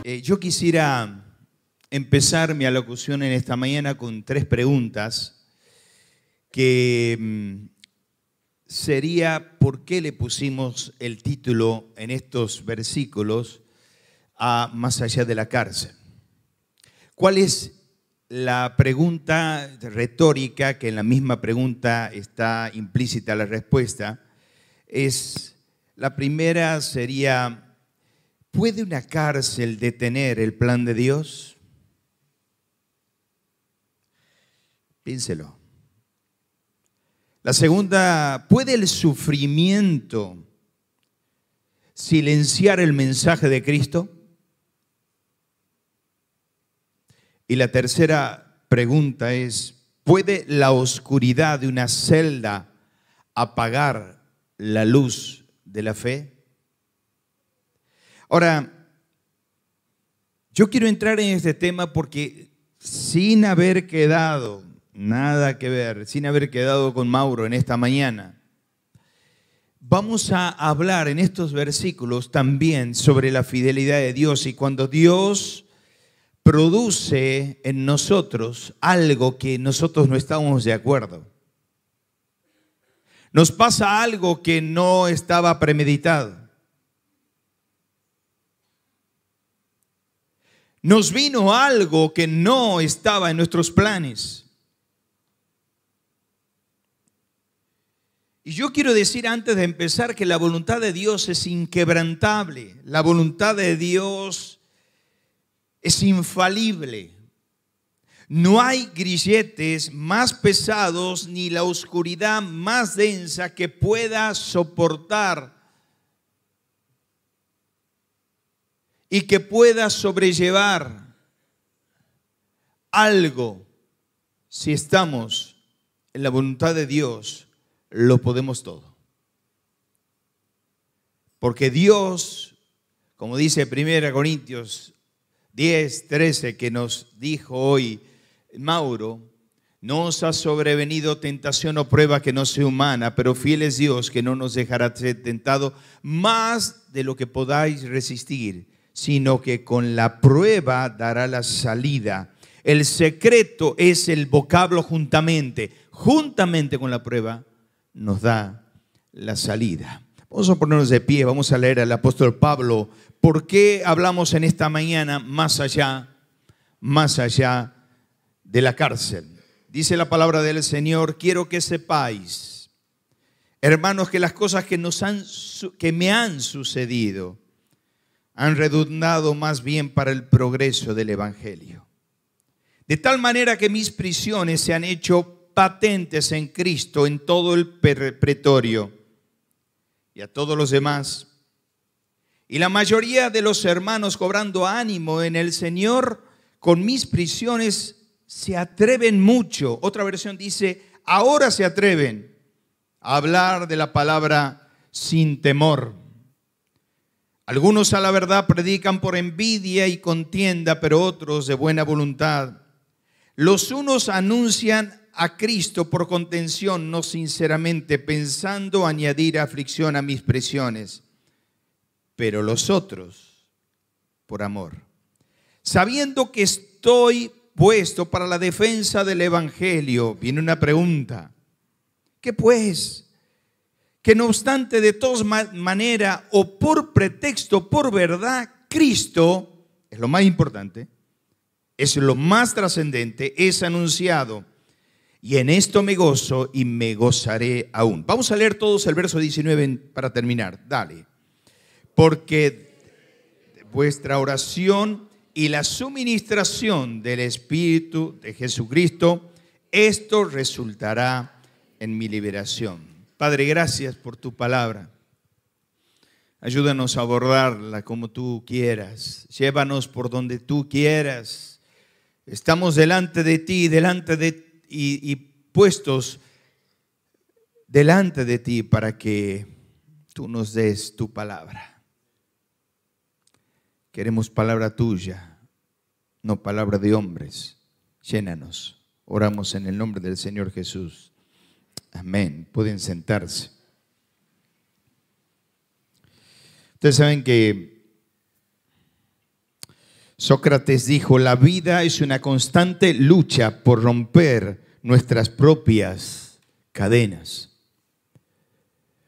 Yo quisiera empezar mi alocución en esta mañana con 3 preguntas que sería ¿por qué le pusimos el título en estos versículos a Más allá de la cárcel? ¿Cuál es la pregunta retórica, que en la misma pregunta está implícita la respuesta? La primera sería: ¿puede una cárcel detener el plan de Dios? Piénselo. La segunda: ¿puede el sufrimiento silenciar el mensaje de Cristo? Y la tercera pregunta es: ¿puede la oscuridad de una celda apagar la luz de la fe? Ahora, yo quiero entrar en este tema porque sin haber quedado, nada que ver, sin haber quedado con Mauro en esta mañana, vamos a hablar en estos versículos también sobre la fidelidad de Dios. Y cuando Dios produce en nosotros algo que nosotros no estamos de acuerdo, nos pasa algo que no estaba premeditado, nos vino algo que no estaba en nuestros planes. Y yo quiero decir antes de empezar que la voluntad de Dios es inquebrantable. La voluntad de Dios es infalible. No hay grilletes más pesados ni la oscuridad más densa que pueda soportar y que pueda sobrellevar algo. Si estamos en la voluntad de Dios, lo podemos todo. Porque Dios, como dice 1 Corintios 10:13, que nos dijo hoy Mauro, no os ha sobrevenido tentación o prueba que no sea humana, pero fiel es Dios, que no nos dejará ser tentado más de lo que podáis resistir, sino que con la prueba dará la salida. El secreto es el vocablo juntamente. Juntamente con la prueba nos da la salida. Vamos a ponernos de pie, vamos a leer al apóstol Pablo. ¿Por qué hablamos en esta mañana más allá de la cárcel? Dice la palabra del Señor: quiero que sepáis, hermanos, que las cosas que me han sucedido han redundado más bien para el progreso del Evangelio. De tal manera que mis prisiones se han hecho patentes en Cristo en todo el pretorio y a todos los demás. Y la mayoría de los hermanos, cobrando ánimo en el Señor, con mis prisiones se atreven mucho. Otra versión dice: ahora se atreven a hablar de la palabra sin temor. Algunos a la verdad predican por envidia y contienda, pero otros de buena voluntad. Los unos anuncian a Cristo por contención, no sinceramente, pensando añadir aflicción a mis prisiones, pero los otros por amor, sabiendo que estoy puesto para la defensa del Evangelio. Viene una pregunta: ¿qué pues? Que no obstante, de todas maneras, o por pretexto, por verdad, Cristo es lo más importante, es lo más trascendente, es anunciado. Y en esto me gozo y me gozaré aún. Vamos a leer todos el verso 19 para terminar. Dale. Porque vuestra oración y la suministración del Espíritu de Jesucristo, esto resultará en mi liberación. Padre, gracias por tu palabra. Ayúdanos a abordarla como tú quieras. Llévanos por donde tú quieras. Estamos delante de ti, y puestos delante de ti para que tú nos des tu palabra. Queremos palabra tuya, no palabra de hombres. Llénanos. Oramos en el nombre del Señor Jesús. Amén. Pueden sentarse. Ustedes saben que Sócrates dijo, la vida es una constante lucha por romper nuestras propias cadenas.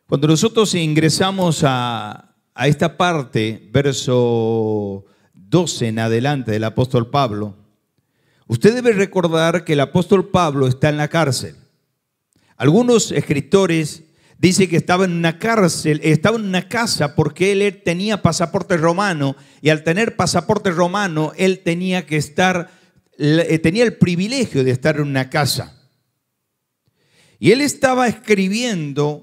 Cuando nosotros ingresamos a esta parte, verso 12 en adelante del apóstol Pablo, usted debe recordar que el apóstol Pablo está en la cárcel. Algunos escritores dicen que estaba en una cárcel, estaba en una casa porque él tenía pasaporte romano y al tener pasaporte romano él tenía el privilegio de estar en una casa. Y él estaba escribiendo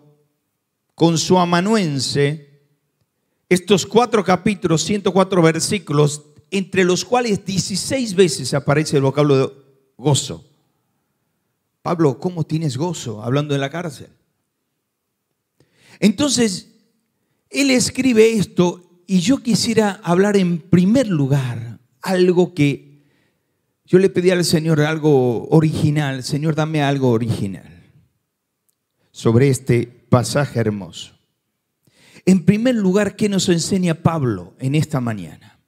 con su amanuense estos 4 capítulos, 104 versículos, entre los cuales 16 veces aparece el vocablo de gozo. Pablo, ¿cómo tienes gozo? Hablando de la cárcel. Entonces, él escribe esto y yo quisiera hablar en primer lugar algo que yo le pedí al Señor, algo original. Señor, dame algo original sobre este pasaje hermoso. En primer lugar, ¿qué nos enseña Pablo en esta mañana?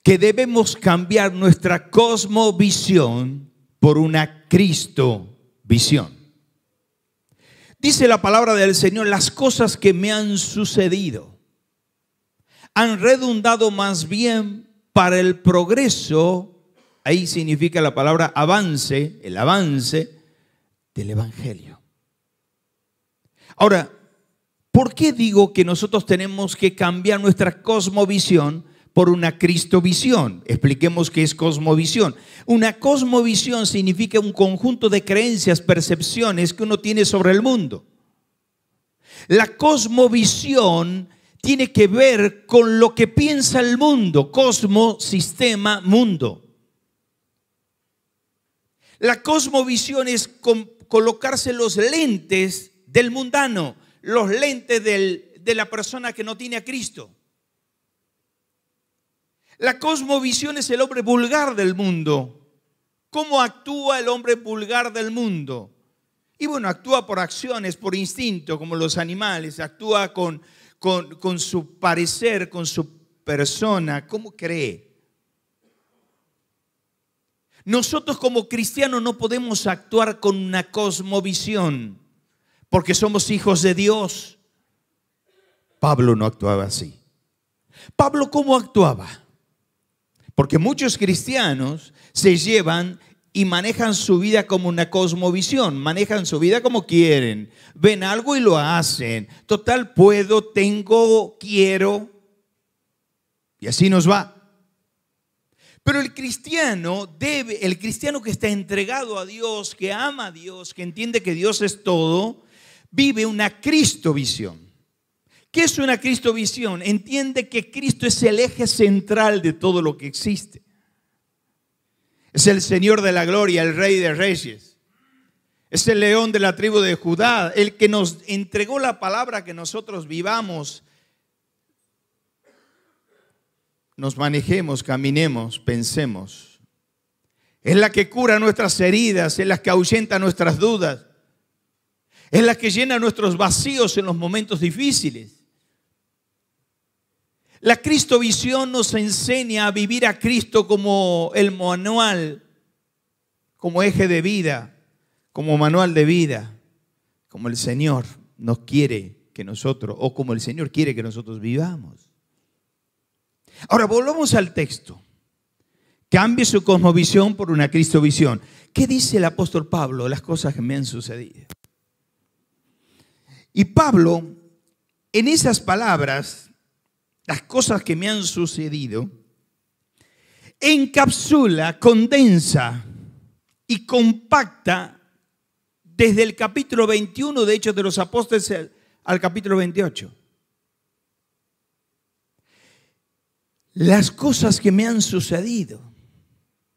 Que debemos cambiar nuestra cosmovisión por una Cristovisión. Dice la palabra del Señor, las cosas que me han sucedido han redundado más bien para el progreso, ahí significa la palabra avance, el avance del Evangelio. Ahora, ¿por qué digo que nosotros tenemos que cambiar nuestra cosmovisión por una Cristovisión? Expliquemos qué es cosmovisión. Una cosmovisión significa un conjunto de creencias, percepciones que uno tiene sobre el mundo. La cosmovisión tiene que ver con lo que piensa el mundo. Cosmo, sistema, mundo. La cosmovisión es colocarse los lentes del mundano, los lentes de la persona que no tiene a Cristo. La cosmovisión es el hombre vulgar del mundo. ¿Cómo actúa el hombre vulgar del mundo? Y bueno, actúa por acciones, por instinto, como los animales. Actúa con su parecer, con su persona. ¿Cómo cree? Nosotros como cristianos no podemos actuar con una cosmovisión porque somos hijos de Dios. Pablo no actuaba así. Pablo, ¿cómo actuaba? Porque muchos cristianos se llevan y manejan su vida como una cosmovisión, manejan su vida como quieren, ven algo y lo hacen. Total, puedo, tengo, quiero, y así nos va. Pero el cristiano que está entregado a Dios, que ama a Dios, que entiende que Dios es todo, vive una Cristovisión. ¿Qué es una Cristovisión? Entiende que Cristo es el eje central de todo lo que existe. Es el Señor de la gloria, el Rey de Reyes. Es el león de la tribu de Judá, el que nos entregó la palabra que nosotros vivamos, nos manejemos, caminemos, pensemos. Es la que cura nuestras heridas, es la que ahuyenta nuestras dudas. Es la que llena nuestros vacíos en los momentos difíciles. La Cristovisión nos enseña a vivir a Cristo como el manual, como eje de vida, como manual de vida, como el Señor nos quiere que nosotros, o como el Señor quiere que nosotros vivamos. Ahora volvamos al texto. Cambie su cosmovisión por una Cristovisión. ¿Qué dice el apóstol Pablo? Las cosas que me han sucedido. Y Pablo, en esas palabras, las cosas que me han sucedido, encapsula, condensa y compacta desde el capítulo 21 de Hechos de los Apóstoles al capítulo 28. Las cosas que me han sucedido.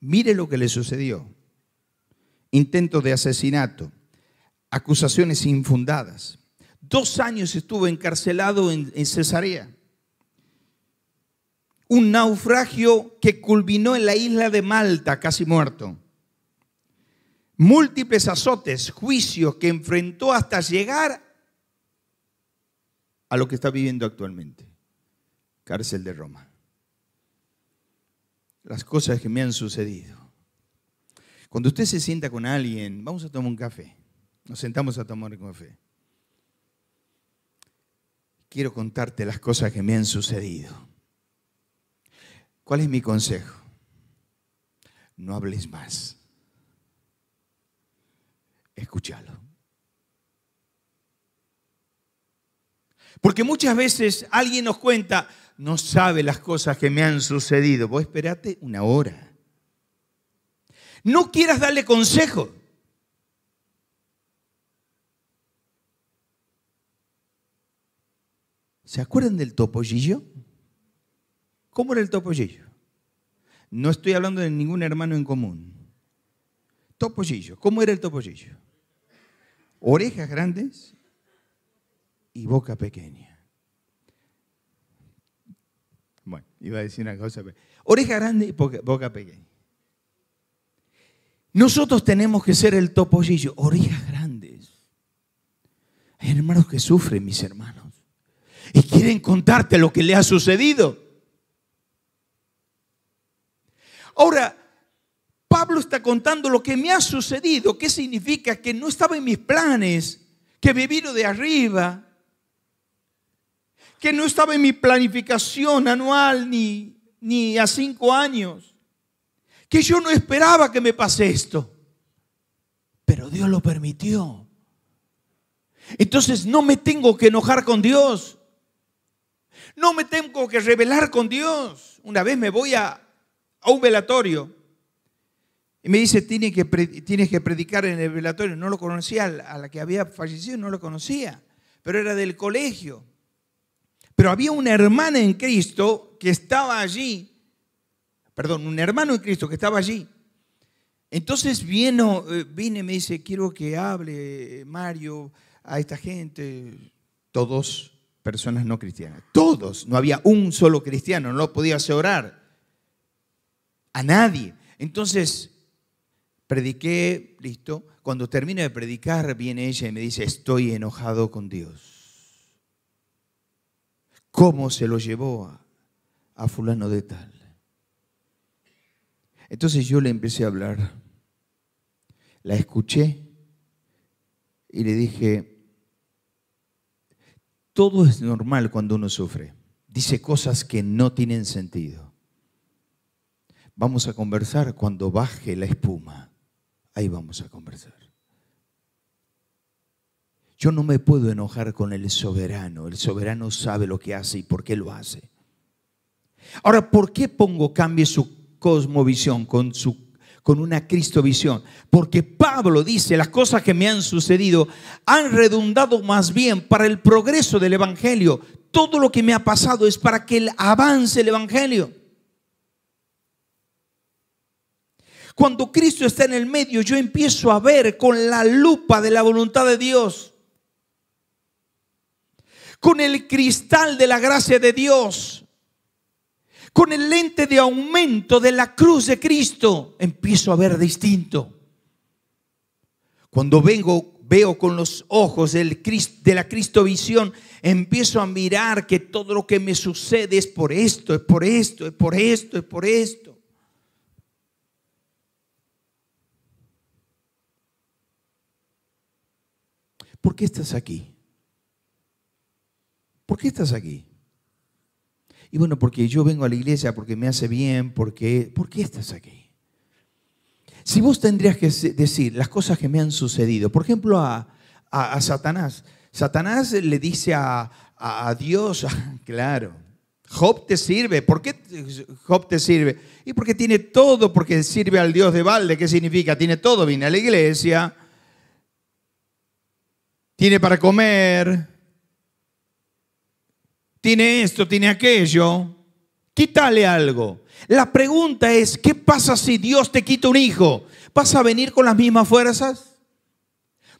Mire lo que le sucedió. Intento de asesinato, acusaciones infundadas. 2 años estuvo encarcelado en Cesarea. Un naufragio que culminó en la isla de Malta, casi muerto. Múltiples azotes, juicios que enfrentó hasta llegar a lo que está viviendo actualmente. Cárcel de Roma. las cosas que me han sucedido. Cuando usted se sienta con alguien, vamos a tomar un café. Nos sentamos a tomar un café. Quiero contarte las cosas que me han sucedido. ¿Cuál es mi consejo? No hables más. Escúchalo. Porque muchas veces alguien nos cuenta, no sabe las cosas que me han sucedido. Vos esperate una hora. No quieras darle consejo. ¿Se acuerdan del topollillo? ¿Cómo era el topollillo? No estoy hablando de ningún hermano en común. Topollillo. ¿Cómo era el topollillo? Orejas grandes y boca pequeña. Bueno, iba a decir una cosa. Oreja grande y boca pequeña. Nosotros tenemos que ser el topollillo, orejas grandes. Hay hermanos que sufren, mis hermanos, y quieren contarte lo que le ha sucedido. Ahora, Pablo está contando lo que me ha sucedido. ¿Qué significa? Que no estaba en mis planes, que me vino de arriba, que no estaba en mi planificación anual ni a 5 años, que yo no esperaba que me pase esto, pero Dios lo permitió. Entonces no me tengo que enojar con Dios, no me tengo que rebelar con Dios. Una vez me voy a un velatorio y me dice, tienes que predicar en el velatorio. No lo conocía, a la que había fallecido no lo conocía, pero era del colegio. Pero había una hermana en Cristo que estaba allí. Perdón, un hermano en Cristo que estaba allí. Entonces vine y me dice, quiero que hable, Mario, a esta gente. Todos personas no cristianas. Todos. No había un solo cristiano. No podía hacer orar a nadie. Entonces prediqué, listo. Cuando termino de predicar, viene ella y me dice, estoy enojado con Dios. ¿Cómo se lo llevó a fulano de tal? Entonces yo le empecé a hablar, la escuché y le dije, todo es normal cuando uno sufre, dice cosas que no tienen sentido. Vamos a conversar cuando baje la espuma, ahí vamos a conversar. Yo no me puedo enojar con el soberano sabe lo que hace y por qué lo hace. Ahora, ¿por qué pongo cambie su cosmovisión con una cristovisión? Porque Pablo dice, las cosas que me han sucedido han redundado más bien para el progreso del evangelio. Todo lo que me ha pasado es para que avance el evangelio. Cuando Cristo está en el medio, yo empiezo a ver con la lupa de la voluntad de Dios, con el cristal de la gracia de Dios, con el lente de aumento de la cruz de Cristo, empiezo a ver distinto. Cuando veo con los ojos de la cristovisión, empiezo a mirar que todo lo que me sucede es por esto, es por esto, es por esto, es por esto. ¿Por qué estás aquí? ¿Por qué estás aquí? Y bueno, porque yo vengo a la iglesia, porque me hace bien, ¿por qué estás aquí? Si vos tendrías que decir las cosas que me han sucedido, por ejemplo a Satanás. Satanás le dice a Dios, claro, Job te sirve. ¿Por qué Job te sirve? Y porque tiene todo, porque sirve al Dios de balde. ¿Qué significa? Tiene todo, viene a la iglesia, tiene para comer, tiene esto, tiene aquello. Quítale algo. La pregunta es, ¿qué pasa si Dios te quita un hijo? ¿Vas a venir con las mismas fuerzas?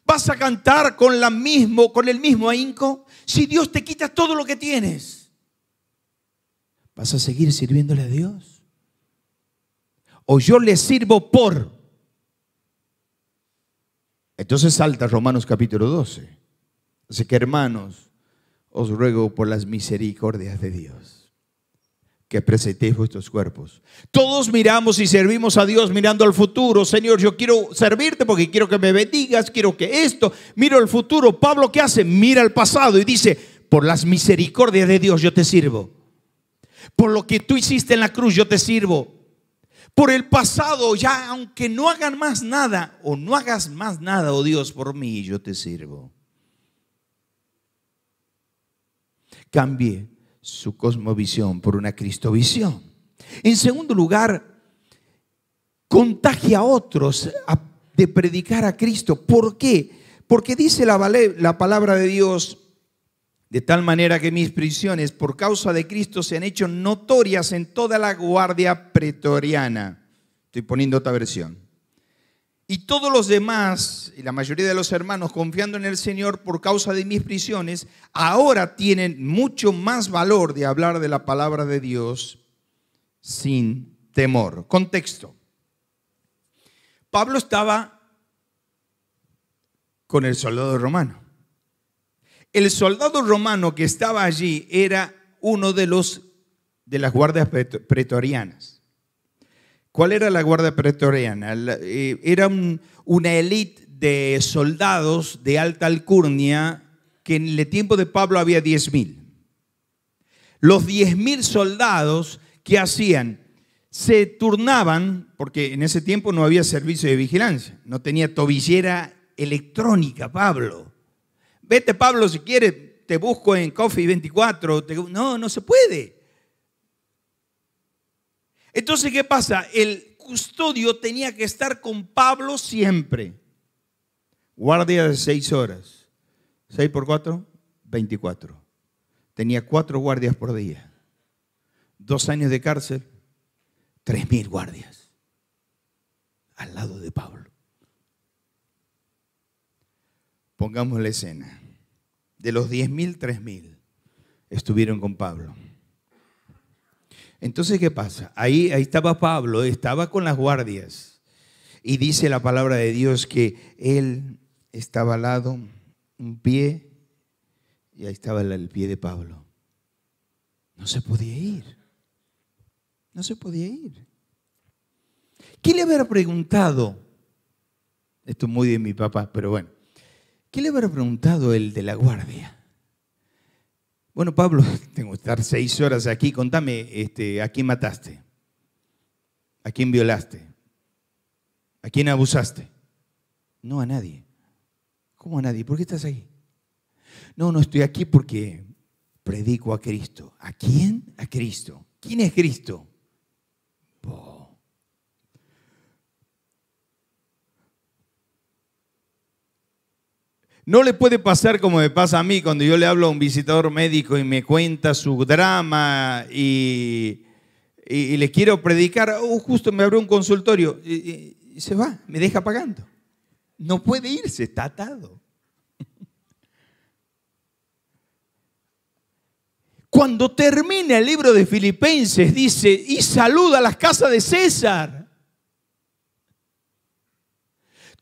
¿Vas a cantar con el mismo ahínco? Si Dios te quita todo lo que tienes, ¿vas a seguir sirviéndole a Dios? ¿O yo le sirvo por? Entonces salta Romanos capítulo 12. Así que, hermanos, os ruego por las misericordias de Dios. que presentéis vuestros cuerpos. Todos miramos y servimos a Dios mirando al futuro. Señor, yo quiero servirte porque quiero que me bendigas, quiero que esto. Miro el futuro. Pablo, ¿qué hace? Mira el pasado y dice, por las misericordias de Dios yo te sirvo. Por lo que tú hiciste en la cruz yo te sirvo. Por el pasado, ya aunque no hagan más nada o no hagas más nada, oh Dios, por mí yo te sirvo. Cambie su cosmovisión por una cristovisión. En segundo lugar, contagia a otros de predicar a Cristo. ¿Por qué? Porque dice la palabra de Dios, de tal manera que mis prisiones por causa de Cristo se han hecho notorias en toda la guardia pretoriana. Estoy poniendo otra versión. Y todos los demás, y la mayoría de los hermanos, confiando en el Señor por causa de mis prisiones, ahora tienen mucho más valor de hablar de la palabra de Dios sin temor. Contexto. Pablo estaba con el soldado romano. El soldado romano que estaba allí era uno de las guardias pretorianas. ¿Cuál era la guardia pretoriana? Era una élite de soldados de alta alcurnia que en el tiempo de Pablo había 10.000. Los 10.000 soldados, ¿qué hacían? Se turnaban, porque en ese tiempo no había servicio de vigilancia, no tenía tobillera electrónica Pablo. Vete Pablo si quieres, te busco en Coffee 24. No se puede. Entonces, ¿qué pasa? El custodio tenía que estar con Pablo siempre. Guardia de 6 horas. 6 por 4, 24. Tenía 4 guardias por día. 2 años de cárcel, 3.000 guardias. Al lado de Pablo. Pongamos la escena. De los 10.000, 3.000 estuvieron con Pablo. Entonces, ¿qué pasa? Ahí estaba Pablo, estaba con las guardias. Y dice la palabra de Dios que él estaba al lado, un pie, y ahí estaba el pie de Pablo. No se podía ir. No se podía ir. ¿Qué le habrá preguntado? Esto es muy de mi papá, pero bueno. ¿Qué le habrá preguntado el de la guardia? Bueno, Pablo, tengo que estar 6 horas aquí. Contame, ¿a quién mataste? ¿A quién violaste? ¿A quién abusaste? No, a nadie. ¿Cómo a nadie? ¿Por qué estás ahí? No estoy aquí porque predico a Cristo. ¿A quién? A Cristo. ¿Quién es Cristo? Oh. No le puede pasar como me pasa a mí cuando yo le hablo a un visitador médico y me cuenta su drama y le quiero predicar. Justo me abrió un consultorio y se va, me deja pagando. No puede irse, está atado. Cuando termina el libro de Filipenses dice, y saluda a las casas de César.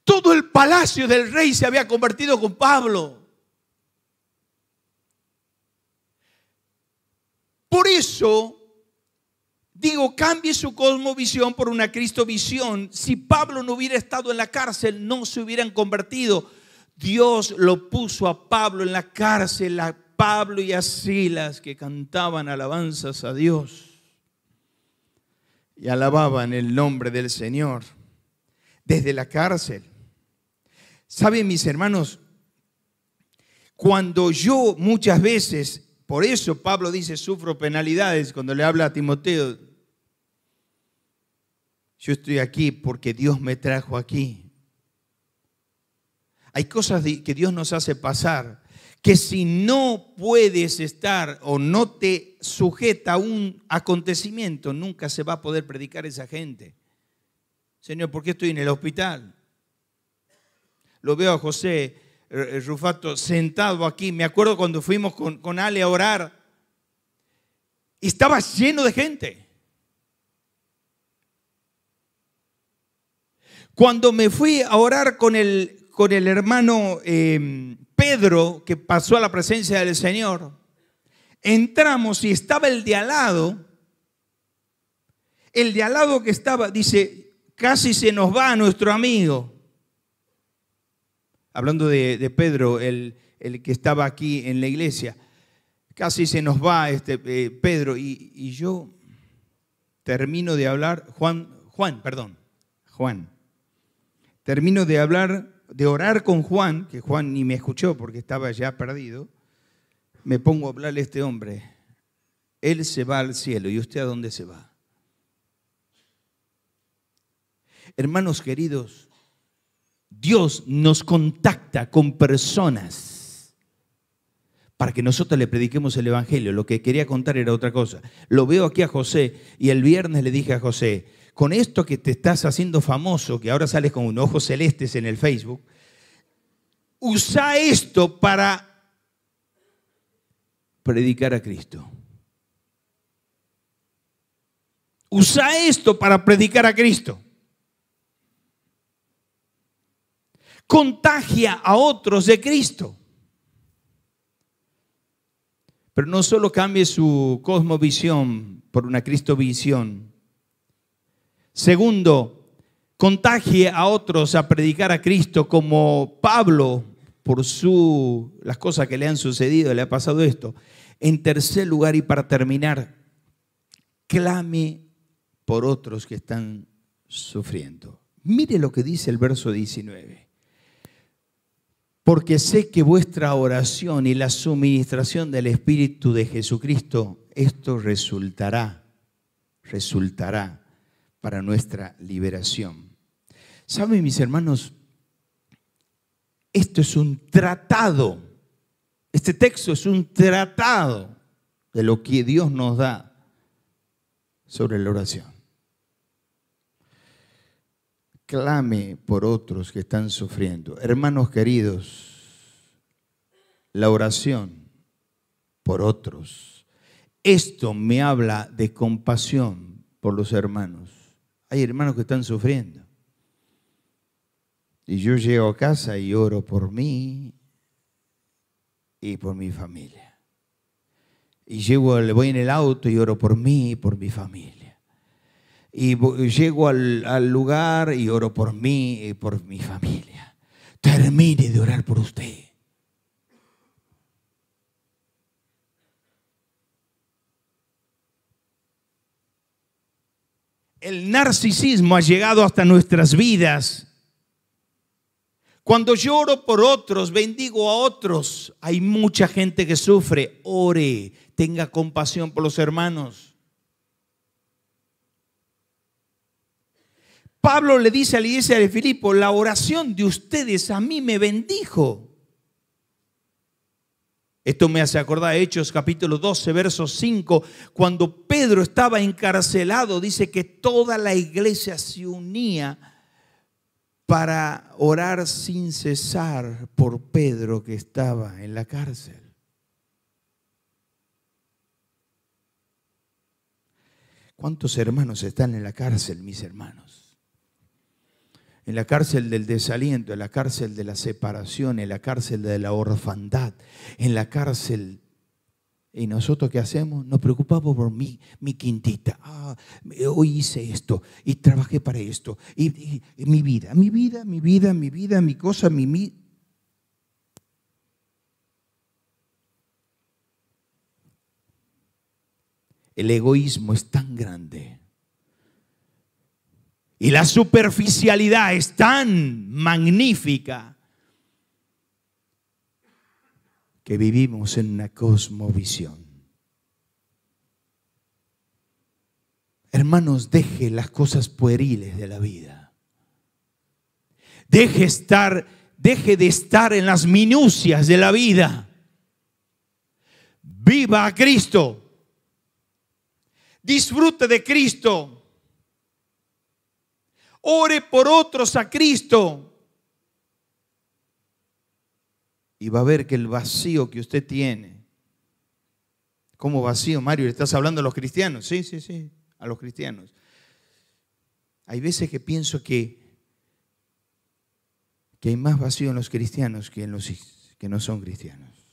Todo el palacio del rey se había convertido con Pablo. Por eso, digo, cambie su cosmovisión por una cristovisión. Si Pablo no hubiera estado en la cárcel, no se hubieran convertido. Dios lo puso a Pablo en la cárcel, a Pablo y a Silas, que cantaban alabanzas a Dios y alababan el nombre del Señor desde la cárcel. ¿Saben, mis hermanos? Cuando yo muchas veces, por eso Pablo dice, sufro penalidades cuando le habla a Timoteo. Yo estoy aquí porque Dios me trajo aquí. Hay cosas que Dios nos hace pasar que si no puedes estar o no te sujeta a un acontecimiento, nunca se va a poder predicar a esa gente. Señor, ¿por qué estoy en el hospital? Lo veo a José Rufato sentado aquí. Me acuerdo cuando fuimos con Ale a orar. Y estaba lleno de gente. Cuando me fui a orar con el hermano Pedro, que pasó a la presencia del Señor, entramos y estaba el de al lado El de al lado que estaba, dice, casi se nos va nuestro amigo. Hablando de Pedro, el que estaba aquí en la iglesia. Casi se nos va Pedro. Y yo termino de hablar, Juan. Termino de hablar, de orar con Juan, que Juan ni me escuchó porque estaba ya perdido. Me pongo a hablarle a este hombre. Él se va al cielo. ¿Y usted a dónde se va? Hermanos queridos, Dios nos contacta con personas para que nosotros le prediquemos el evangelio. Lo que quería contar era otra cosa. Lo veo aquí a José y el viernes le dije a José, con esto que te estás haciendo famoso, que ahora sales con ojos celestes en el Facebook, usa esto para predicar a Cristo. Usa esto para predicar a Cristo. Contagia a otros de Cristo. Pero no solo cambie su cosmovisión por una cristovisión. Segundo, contagie a otros a predicar a Cristo, como Pablo, por las cosas que le han sucedido, le ha pasado esto. En tercer lugar, y para terminar, clame por otros que están sufriendo. Mire lo que dice el verso 19. Porque sé que vuestra oración y la suministración del Espíritu de Jesucristo, esto resultará para nuestra liberación. ¿Saben, mis hermanos? Esto es un tratado. Este texto es un tratado de lo que Dios nos da sobre la oración. Clame por otros que están sufriendo. Hermanos queridos, la oración por otros. Esto me habla de compasión por los hermanos. Hay hermanos que están sufriendo. Y yo llego a casa y oro por mí y por mi familia. Y voy en el auto y oro por mí y por mi familia. Y llego al lugar y oro por mí y por mi familia. Termine de orar por usted. El narcisismo ha llegado hasta nuestras vidas. Cuando yo oro por otros, bendigo a otros, hay mucha gente que sufre. Ore, tenga compasión por los hermanos. Pablo le dice a la iglesia de Filipo, la oración de ustedes a mí me bendijo. Esto me hace acordar a Hechos capítulo 12, verso 5, cuando Pedro estaba encarcelado, dice que toda la iglesia se unía para orar sin cesar por Pedro que estaba en la cárcel. ¿Cuántos hermanos están en la cárcel, mis hermanos? En la cárcel del desaliento, en la cárcel de la separación, en la cárcel de la orfandad, en la cárcel. ¿Y nosotros qué hacemos? Nos preocupamos por mi quintita. Hoy hice esto y trabajé para esto. Y mi vida, mi cosa, mi. El egoísmo es tan grande. Y la superficialidad es tan magnífica que vivimos en una cosmovisión. Hermanos, deje las cosas pueriles de la vida. Deje de estar en las minucias de la vida. Viva a Cristo. Disfrute de Cristo. Ore por otros a Cristo. Y va a ver que el vacío que usted tiene. ¿Cómo vacío, Mario? ¿Le estás hablando a los cristianos? Sí, a los cristianos. Hay veces que pienso que hay más vacío en los cristianos que en los que no son cristianos.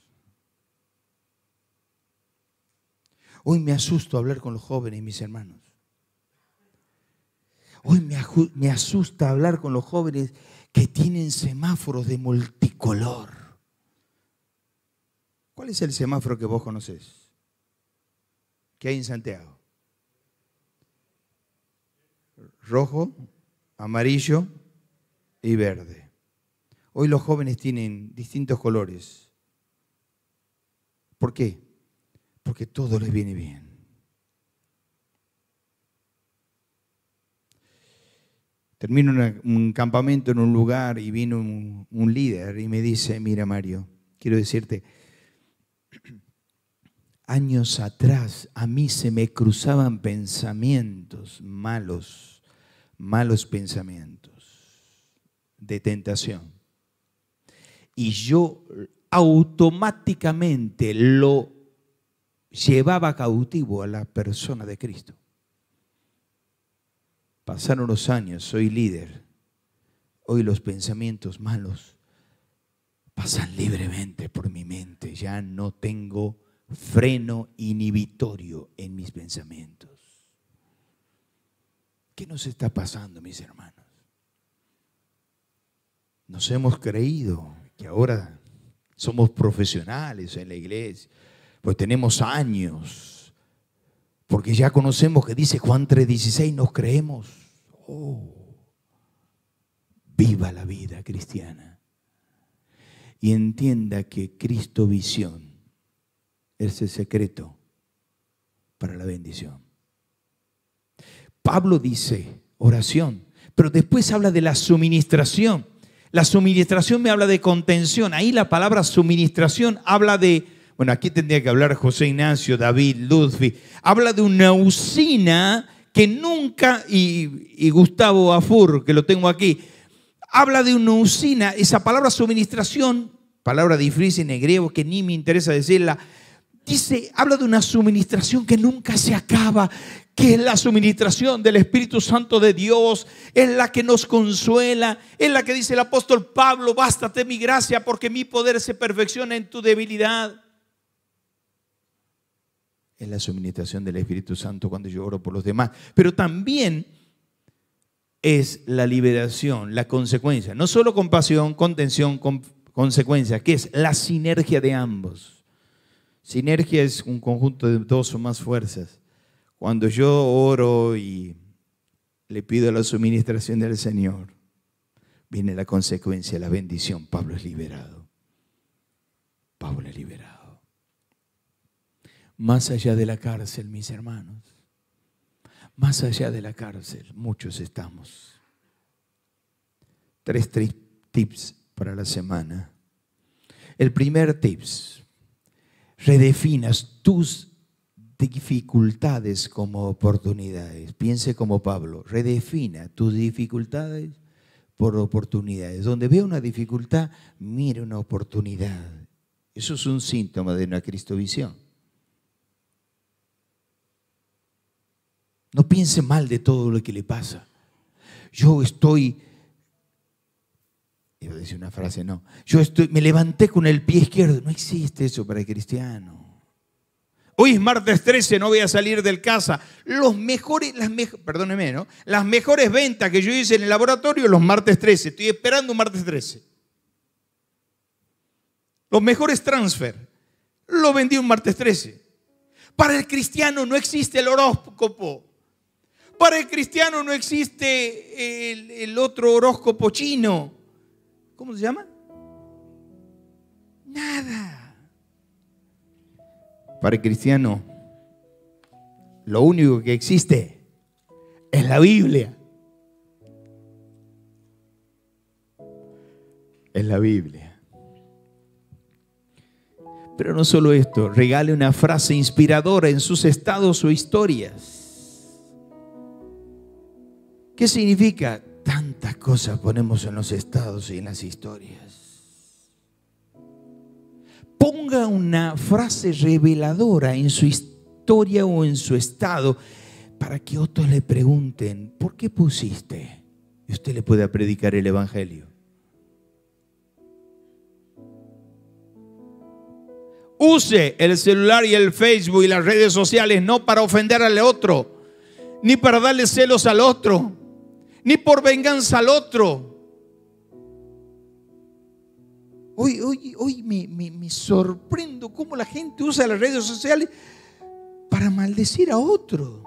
Hoy me asusto a hablar con los jóvenes, mis hermanos. Hoy me asusta hablar con los jóvenes que tienen semáforos de multicolor. ¿Cuál es el semáforo que vos conocés? ¿Qué hay en Santiago? Rojo, amarillo y verde. Hoy los jóvenes tienen distintos colores. ¿Por qué? Porque todo les viene bien. Termino un campamento en un lugar y vino un líder y me dice, mira Mario, quiero decirte, años atrás a mí se me cruzaban pensamientos malos pensamientos de tentación. Y yo automáticamente lo llevaba cautivo a la persona de Cristo. Pasaron los años, soy líder. Hoy los pensamientos malos pasan libremente por mi mente. Ya no tengo freno inhibitorio en mis pensamientos. ¿Qué nos está pasando, mis hermanos? Nos hemos creído que ahora somos profesionales en la iglesia, pues tenemos años, porque ya conocemos que dice Juan 3:16, nos creemos. Oh, viva la vida cristiana y entienda que Cristo Visión es el secreto para la bendición. Pablo dice oración, pero después habla de la suministración. La suministración me habla de contención. Ahí la palabra suministración habla de, bueno, aquí tendría que hablar José Ignacio, David, Ludwig. Habla de una usina que nunca, y Gustavo Afur, que lo tengo aquí, habla de una usina. Esa palabra suministración, palabra difícil en griego que ni me interesa decirla, habla de una suministración que nunca se acaba, que es la suministración del Espíritu Santo de Dios, es la que nos consuela, es la que dice el apóstol Pablo, bástate mi gracia porque mi poder se perfecciona en tu debilidad. Es la suministración del Espíritu Santo cuando yo oro por los demás, pero también es la liberación, la consecuencia, no solo compasión, contención, consecuencia, que es la sinergia de ambos. Sinergia es un conjunto de dos o más fuerzas. Cuando yo oro y le pido la suministración del Señor, viene la consecuencia, la bendición. Pablo es liberado. Pablo es liberado. Más allá de la cárcel, mis hermanos, más allá de la cárcel, muchos estamos. 3 tips para la semana. El primer tips: redefinas tus dificultades como oportunidades. Piense como Pablo, redefina tus dificultades por oportunidades. Donde vea una dificultad, mire una oportunidad. Eso es un síntoma de una Cristovisión. No piense mal de todo lo que le pasa. Iba a decir una frase, no. Me levanté con el pie izquierdo. No existe eso para el cristiano. Hoy es martes 13, no voy a salir de casa. Las mejores ventas que yo hice en el laboratorio los martes 13. Estoy esperando un martes 13. Los mejores transfer los vendí un martes 13. Para el cristiano no existe el horóscopo. Para el cristiano no existe el otro horóscopo chino. ¿Cómo se llama? Nada. Para el cristiano, lo único que existe es la Biblia. Es la Biblia. Pero no solo esto, regale una frase inspiradora en sus estados o historias. ¿Qué significa? Tantas cosas ponemos en los estados y en las historias. Ponga una frase reveladora en su historia o en su estado para que otros le pregunten, ¿por qué pusiste? Y usted le pueda predicar el evangelio. Use el celular y el Facebook y las redes sociales no para ofender al otro, ni para darle celos al otro, ni por venganza al otro. Hoy me sorprendo cómo la gente usa las redes sociales para maldecir a otro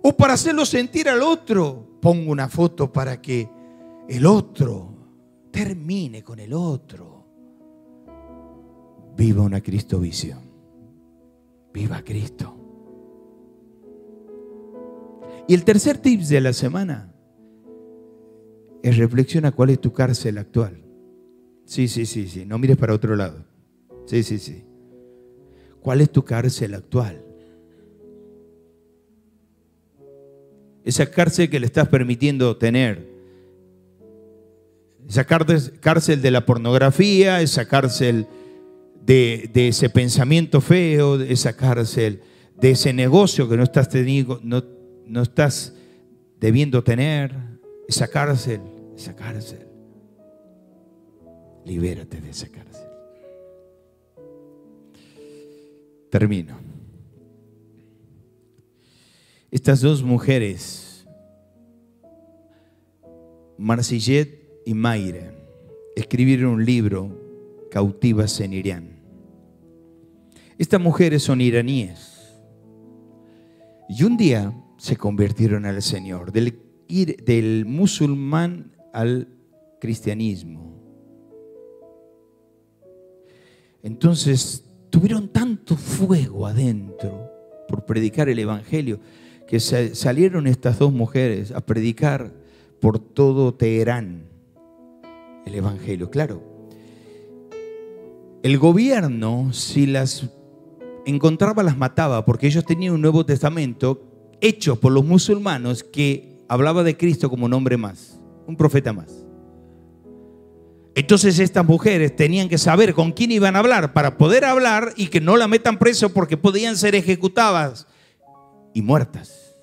o para hacerlo sentir al otro. Pongo una foto para que el otro termine con el otro. Viva una Cristovisión. Viva Cristo. Y el tercer tips de la semana es: reflexiona cuál es tu cárcel actual. Sí. No mires para otro lado. Sí. ¿Cuál es tu cárcel actual? Esa cárcel que le estás permitiendo tener. Esa cárcel de la pornografía, esa cárcel de ese pensamiento feo, esa cárcel de ese negocio que no estás teniendo, no estás debiendo tener. Esa cárcel. Libérate de esa cárcel. Termino. Estas dos mujeres, Marcillet y Mayra, escribieron un libro, Cautivas en Irán. Estas mujeres son iraníes y un día se convirtieron al Señor, del musulmán al cristianismo. Entonces tuvieron tanto fuego adentro por predicar el evangelio que salieron estas dos mujeres a predicar por todo Teherán el evangelio. Claro, el gobierno, si las encontraba, las mataba, porque ellos tenían un Nuevo Testamento hecho por los musulmanes que hablaba de Cristo como un hombre más, un profeta más. Entonces estas mujeres tenían que saber con quién iban a hablar para poder hablar y que no la metan preso, porque podían ser ejecutadas y muertas.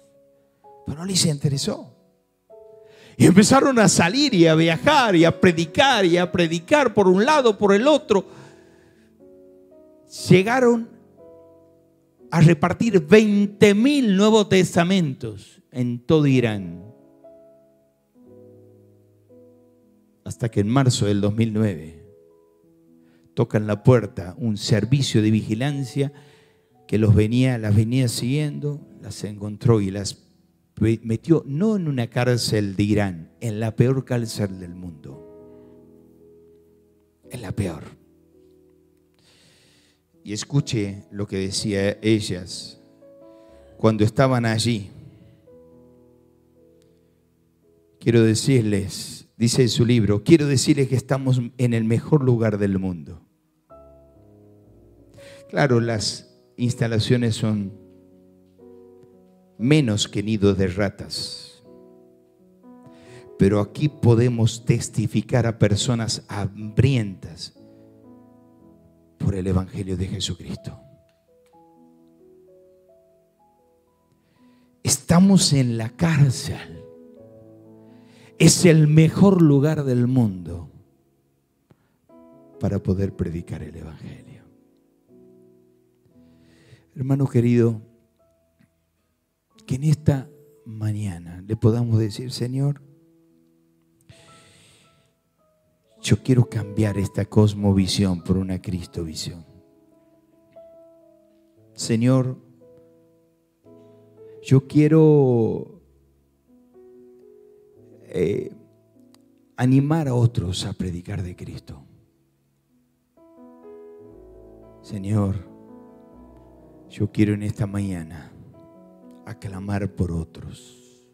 Pero no les interesó. Y empezaron a salir y a viajar y a predicar por un lado, por el otro. Llegaron a repartir 20.000 Nuevos Testamentos en todo Irán. Hasta que en marzo del 2009 tocan la puerta un servicio de vigilancia que las venía siguiendo, las encontró y las metió no en una cárcel de Irán, en la peor cárcel del mundo. En la peor. Y escuche lo que decía ellas cuando estaban allí. Quiero decirles, dice en su libro, quiero decirles que estamos en el mejor lugar del mundo. Claro, las instalaciones son menos que nidos de ratas, pero aquí podemos testificar a personas hambrientas por el evangelio de Jesucristo. Estamos en la cárcel. Es el mejor lugar del mundo para poder predicar el evangelio. Hermano querido, que en esta mañana le podamos decir: Señor, yo quiero cambiar esta cosmovisión por una Cristovisión. Señor, yo quiero animar a otros a predicar de Cristo. Señor, yo quiero en esta mañana a clamar por otros,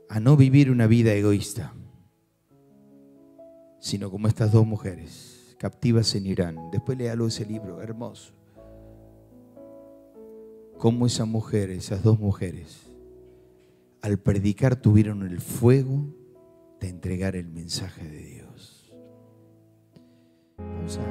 a no vivir una vida egoísta, sino como estas dos mujeres captivas en Irán. Después léalo ese libro hermoso. Cómo esas dos mujeres, al predicar, tuvieron el fuego de entregar el mensaje de Dios. Vamos a